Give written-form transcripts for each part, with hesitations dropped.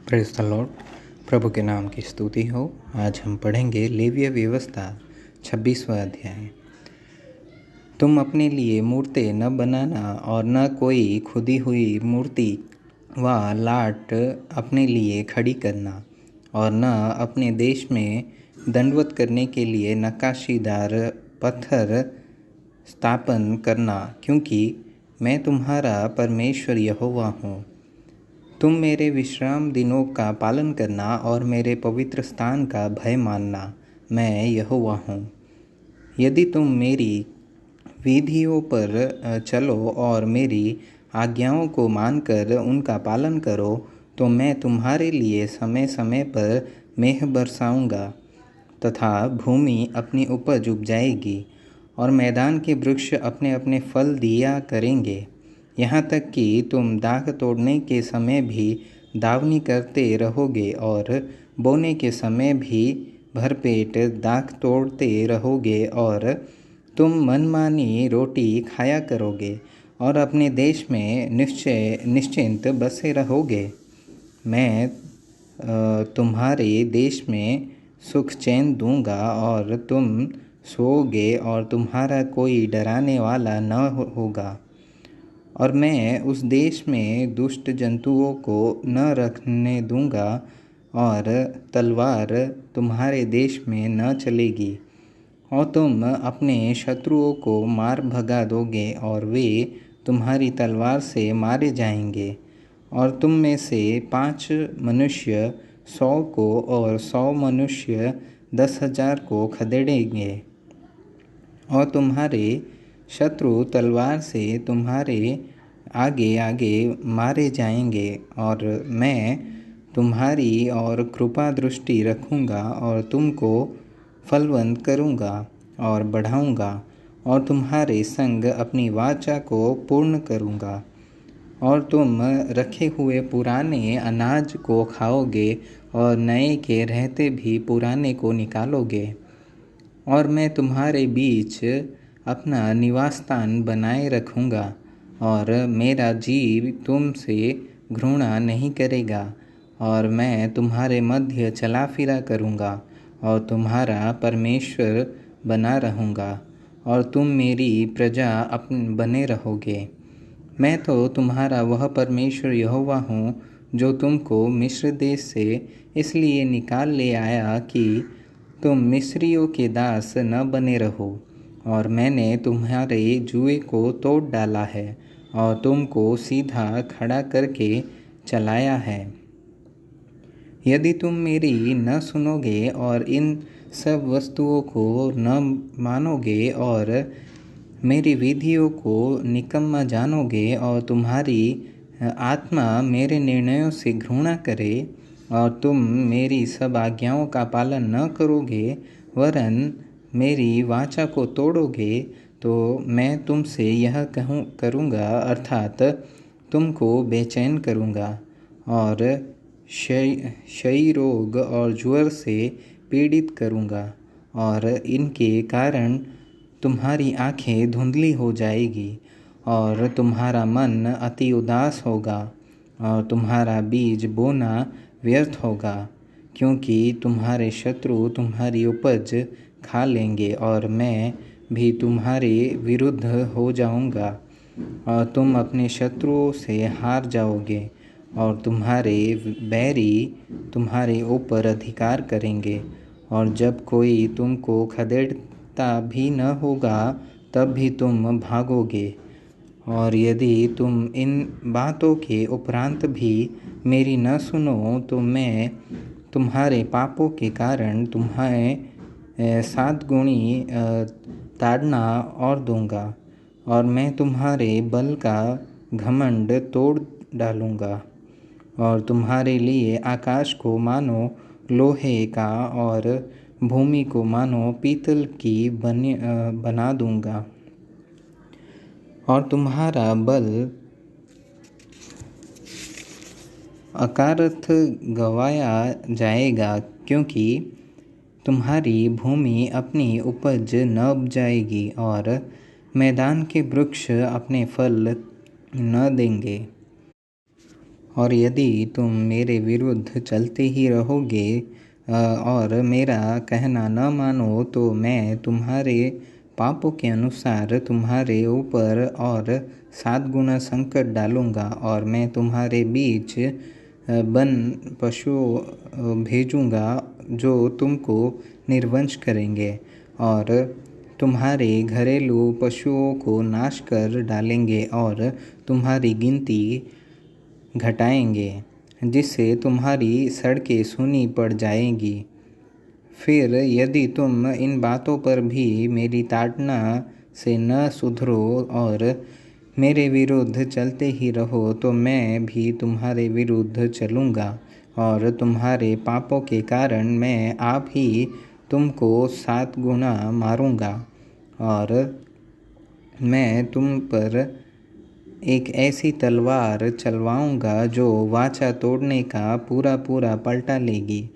Praise the Lord. प्रभु के नाम की स्तुति हो। आज हम पढ़ेंगे लेवीय व्यवस्था 26वां अध्याय। तुम अपने लिए मूर्तें न बनाना और न कोई खुदी हुई मूर्ति व लाट अपने लिए खड़ी करना, और न अपने देश में दंडवत करने के लिए नक्काशीदार पत्थर स्थापन करना, क्योंकि मैं तुम्हारा परमेश्वर यहोवा हूँ। तुम मेरे विश्राम दिनों का पालन करना और मेरे पवित्र स्थान का भय मानना। मैं यहोवा हूँ। यदि तुम मेरी विधियों पर चलो और मेरी आज्ञाओं को मानकर उनका पालन करो, तो मैं तुम्हारे लिए समय समय पर मेघ बरसाऊंगा तथा भूमि अपनी उपज उपजाएगी और मैदान के वृक्ष अपने अपने फल दिया करेंगे। यहाँ तक कि तुम दाख तोड़ने के समय भी दावनी करते रहोगे और बोने के समय भी भरपेट दाख तोड़ते रहोगे, और तुम मनमानी रोटी खाया करोगे और अपने देश में निश्चिंत बसे रहोगे। मैं तुम्हारे देश में सुख चैन दूंगा और तुम सोओगे और तुम्हारा कोई डराने वाला न होगा। और मैं उस देश में दुष्ट जंतुओं को न रखने दूंगा और तलवार तुम्हारे देश में न चलेगी, और तुम अपने शत्रुओं को मार भगा दोगे और वे तुम्हारी तलवार से मारे जाएंगे। और तुम में से 5 मनुष्य 100 को और 100 मनुष्य 10,000 को खदेड़ेंगे, और तुम्हारे शत्रु तलवार से तुम्हारे आगे आगे मारे जाएंगे। और मैं तुम्हारी और कृपा दृष्टि रखूँगा और तुमको फलवंत करूँगा और बढ़ाऊँगा, और तुम्हारे संग अपनी वाचा को पूर्ण करूँगा। और तुम रखे हुए पुराने अनाज को खाओगे और नए के रहते भी पुराने को निकालोगे। और मैं तुम्हारे बीच अपना निवास स्थान बनाए रखूँगा, और मेरा जीव तुमसे घृणा नहीं करेगा। और मैं तुम्हारे मध्य चला फिरा करूँगा और तुम्हारा परमेश्वर बना रहूँगा, और तुम मेरी प्रजा बने रहोगे। मैं तो तुम्हारा वह परमेश्वर यहोवा हूँ, जो तुमको मिस्र देश से इसलिए निकाल ले आया कि तुम मिस्रियों के दास न बने रहो। और मैंने तुम्हारे जुए को तोड़ डाला है और तुमको सीधा खड़ा करके चलाया है। यदि तुम मेरी न सुनोगे और इन सब वस्तुओं को न मानोगे और मेरी विधियों को निकम्मा जानोगे, और तुम्हारी आत्मा मेरे निर्णयों से घृणा करे और तुम मेरी सब आज्ञाओं का पालन न करोगे वरन मेरी वाचा को तोड़ोगे, तो मैं तुमसे यह करूँगा, अर्थात तुमको बेचैन करूँगा और क्षय रोग और ज्वर से पीड़ित करूँगा, और इनके कारण तुम्हारी आँखें धुंधली हो जाएगी और तुम्हारा मन अति उदास होगा और तुम्हारा बीज बोना व्यर्थ होगा, क्योंकि तुम्हारे शत्रु तुम्हारी उपज खा लेंगे और मैं भी तुम्हारे विरुद्ध हो जाऊंगा, और तुम अपने शत्रुओं से हार जाओगे और तुम्हारे बैरी तुम्हारे ऊपर अधिकार करेंगे। और जब कोई तुमको खदेड़ता भी न होगा तब भी तुम भागोगे। और यदि तुम इन बातों के उपरांत भी मेरी न सुनो, तो मैं तुम्हारे पापों के कारण तुम्हें 7 गुणी ताड़ना और दूंगा, और मैं तुम्हारे बल का घमंड तोड़ डालूंगा और तुम्हारे लिए आकाश को मानो लोहे का और भूमि को मानो पीतल की बना दूंगा। और तुम्हारा बल अकारथ गवाया जाएगा, क्योंकि तुम्हारी भूमि अपनी उपज न उपजाएगी और मैदान के वृक्ष अपने फल न देंगे। और यदि तुम मेरे विरुद्ध चलते ही रहोगे और मेरा कहना न मानो तो मैं तुम्हारे पापों के अनुसार तुम्हारे ऊपर और 7 गुना संकट डालूँगा। और मैं तुम्हारे बीच वन पशुओं भेजूँगा जो तुमको निर्वंश करेंगे और तुम्हारे घरेलू पशुओं को नाश कर डालेंगे और तुम्हारी गिनती घटाएंगे, जिससे तुम्हारी सड़कें सूनी पड़ जाएंगी। फिर यदि तुम इन बातों पर भी मेरी ताड़ना से न सुधरो और मेरे विरुद्ध चलते ही रहो तो मैं भी तुम्हारे विरुद्ध चलूँगा और तुम्हारे पापों के कारण मैं आप ही तुमको 7 गुना मारूँगा। और मैं तुम पर एक ऐसी तलवार चलवाऊँगा जो वाचा तोड़ने का पूरा पूरा पलटा लेगी।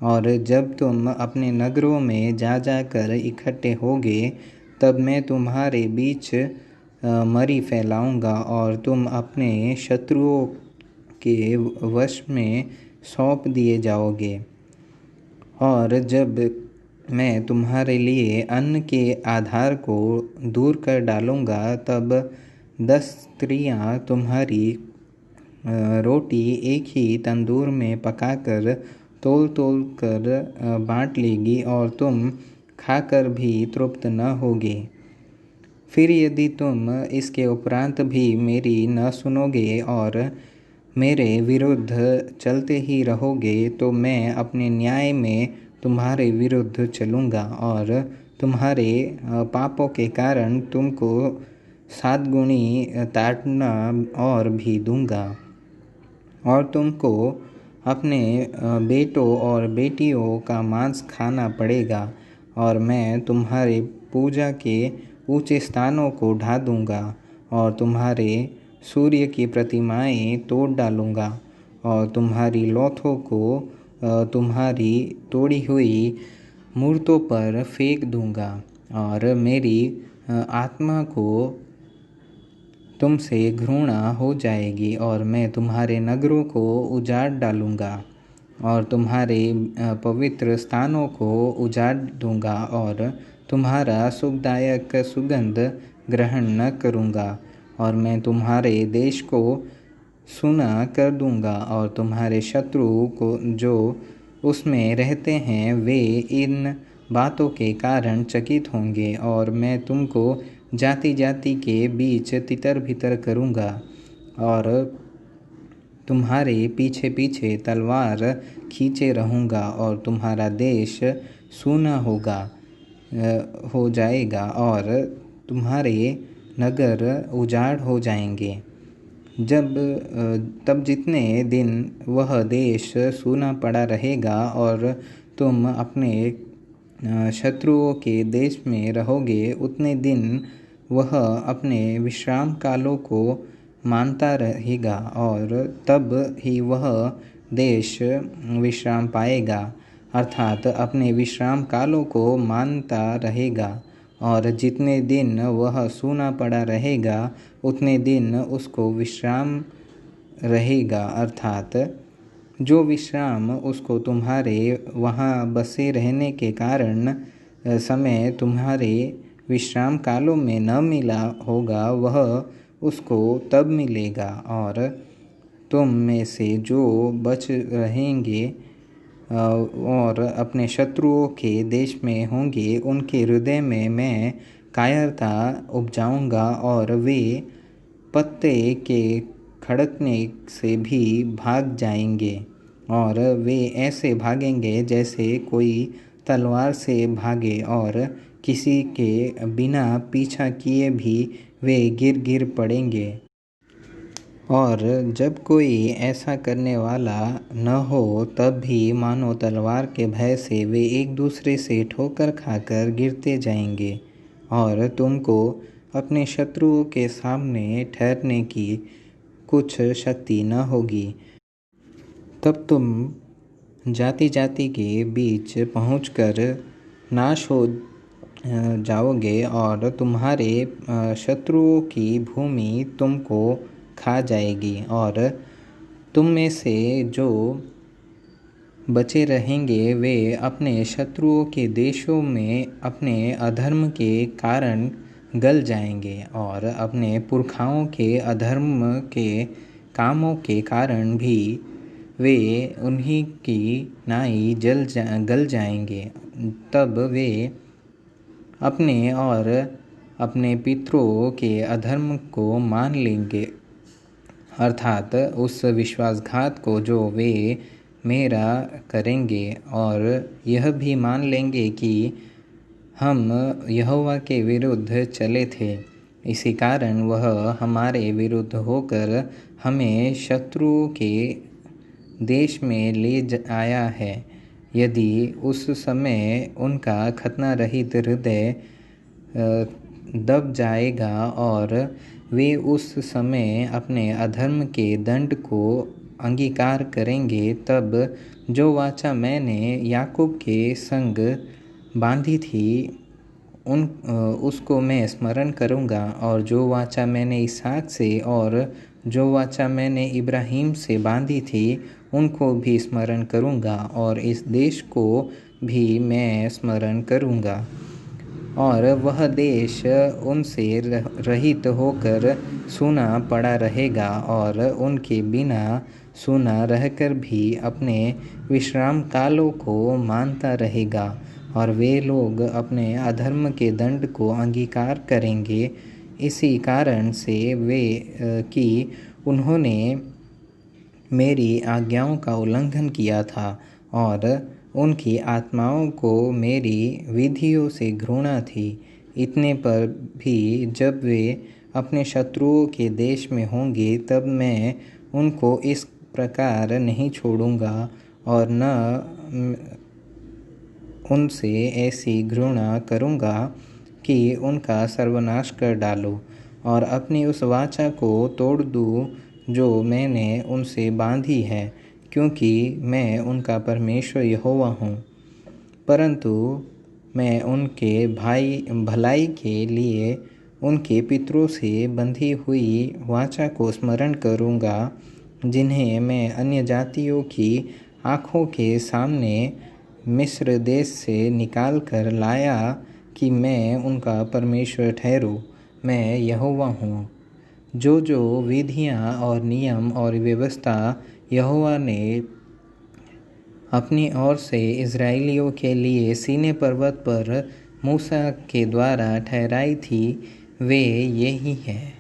और जब तुम अपने नगरों में जा कर इकट्ठे होगे तब मैं तुम्हारे बीच मरी फैलाऊँगा और तुम अपने शत्रुओं के वश में सौंप दिए जाओगे। और जब मैं तुम्हारे लिए अन्न के आधार को दूर कर डालूँगा तब 10 स्त्रियाँ तुम्हारी रोटी एक ही तंदूर में पकाकर तोल तोल कर बाँट लेगी और तुम खाकर भी तृप्त न होगे। फिर यदि तुम इसके उपरांत भी मेरी न सुनोगे और मेरे विरुद्ध चलते ही रहोगे तो मैं अपने न्याय में तुम्हारे विरुद्ध चलूँगा और तुम्हारे पापों के कारण तुमको 7 गुनी ताड़ना और भी दूँगा। और तुमको अपने बेटों और बेटियों का मांस खाना पड़ेगा और मैं तुम्हारे पूजा के ऊंचे स्थानों को ढा दूँगा और तुम्हारे सूर्य की प्रतिमाएं तोड़ डालूँगा और तुम्हारी लौथों को तुम्हारी तोड़ी हुई मूर्तों पर फेंक दूँगा और मेरी आत्मा को तुमसे घृणा हो जाएगी और मैं तुम्हारे नगरों को उजाड़ डालूँगा और तुम्हारे पवित्र स्थानों को उजाड़ दूँगा और तुम्हारा सुखदायक सुगंध ग्रहण न करूँगा। और मैं तुम्हारे देश को सूना कर दूँगा और तुम्हारे शत्रु को जो उसमें रहते हैं वे इन बातों के कारण चकित होंगे। और मैं तुमको जाति जाति के बीच तितर बितर करूँगा और तुम्हारे पीछे पीछे तलवार खींचे रहूँगा और तुम्हारा देश सूना हो जाएगा और तुम्हारे नगर उजाड़ हो जाएंगे। तब जितने दिन वह देश सूना पड़ा रहेगा और तुम अपने शत्रुओं के देश में रहोगे उतने दिन वह अपने विश्राम कालों को मानता रहेगा और तब ही वह देश विश्राम पाएगा, अर्थात अपने विश्राम कालों को मानता रहेगा। और जितने दिन वह सूना पड़ा रहेगा उतने दिन उसको विश्राम रहेगा, अर्थात जो विश्राम उसको तुम्हारे वहाँ बसे रहने के कारण समय तुम्हारे विश्राम कालों में न मिला होगा वह उसको तब मिलेगा। और तुम में से जो बच रहेंगे और अपने शत्रुओं के देश में होंगे उनके हृदय में मैं कायरता उपजाऊंगा और वे पत्ते के खड़कने से भी भाग जाएंगे और वे ऐसे भागेंगे जैसे कोई तलवार से भागे और किसी के बिना पीछा किए भी वे गिर गिर पड़ेंगे। और जब कोई ऐसा करने वाला न हो तब भी मानो तलवार के भय से वे एक दूसरे से ठोकर खाकर गिरते जाएंगे और तुमको अपने शत्रुओं के सामने ठहरने की कुछ शक्ति न होगी। तब तुम जाति जाति के बीच पहुंचकर नाश हो जाओगे और तुम्हारे शत्रुओं की भूमि तुमको खा जाएगी और तुम में से जो बचे रहेंगे वे अपने शत्रुओं के देशों में अपने अधर्म के कारण गल जाएंगे और अपने पुरखाओं के अधर्म के कामों के कारण भी वे उन्हीं की नाई गल जाएंगे। तब वे अपने और अपने पितरों के अधर्म को मान लेंगे, अर्थात उस विश्वासघात को जो वे मेरा करेंगे, और यह भी मान लेंगे कि हम यहोवा के विरुद्ध चले थे। इसी कारण वह हमारे विरुद्ध होकर हमें शत्रुओं के देश में ले आया है। यदि उस समय उनका खतना रहित हृदय दब जाएगा और वे उस समय अपने अधर्म के दंड को अंगीकार करेंगे, तब जो वाचा मैंने याकूब के संग बांधी थी उसको मैं स्मरण करूँगा, और जो वाचा मैंने इसहाक से और जो वाचा मैंने इब्राहिम से बांधी थी उनको भी स्मरण करूँगा, और इस देश को भी मैं स्मरण करूँगा। और वह देश उनसे रहित होकर सूना पड़ा रहेगा और उनके बिना सूना रहकर भी अपने विश्राम कालों को मानता रहेगा, और वे लोग अपने अधर्म के दंड को अंगीकार करेंगे। इसी कारण से वे कि उन्होंने मेरी आज्ञाओं का उल्लंघन किया था और उनकी आत्माओं को मेरी विधियों से घृणा थी। इतने पर भी जब वे अपने शत्रुओं के देश में होंगे, तब मैं उनको इस प्रकार नहीं छोड़ूंगा और न उनसे ऐसी घृणा करूंगा कि उनका सर्वनाश कर डालूं और अपनी उस वाचा को तोड़ दूं जो मैंने उनसे बांधी है, क्योंकि मैं उनका परमेश्वर यहोवा हूँ। परंतु मैं उनके भलाई के लिए उनके पितरों से बंधी हुई वाचा को स्मरण करूँगा, जिन्हें मैं अन्य जातियों की आँखों के सामने मिस्र देश से निकाल कर लाया, कि मैं उनका परमेश्वर ठहरूँ। मैं यहोवा हूँ। जो जो विधियाँ और नियम और व्यवस्था यहोवा ने अपनी ओर से इज़राइलियों के लिए सीनै पर्वत पर मूसा के द्वारा ठहराई थी, वे यही हैं।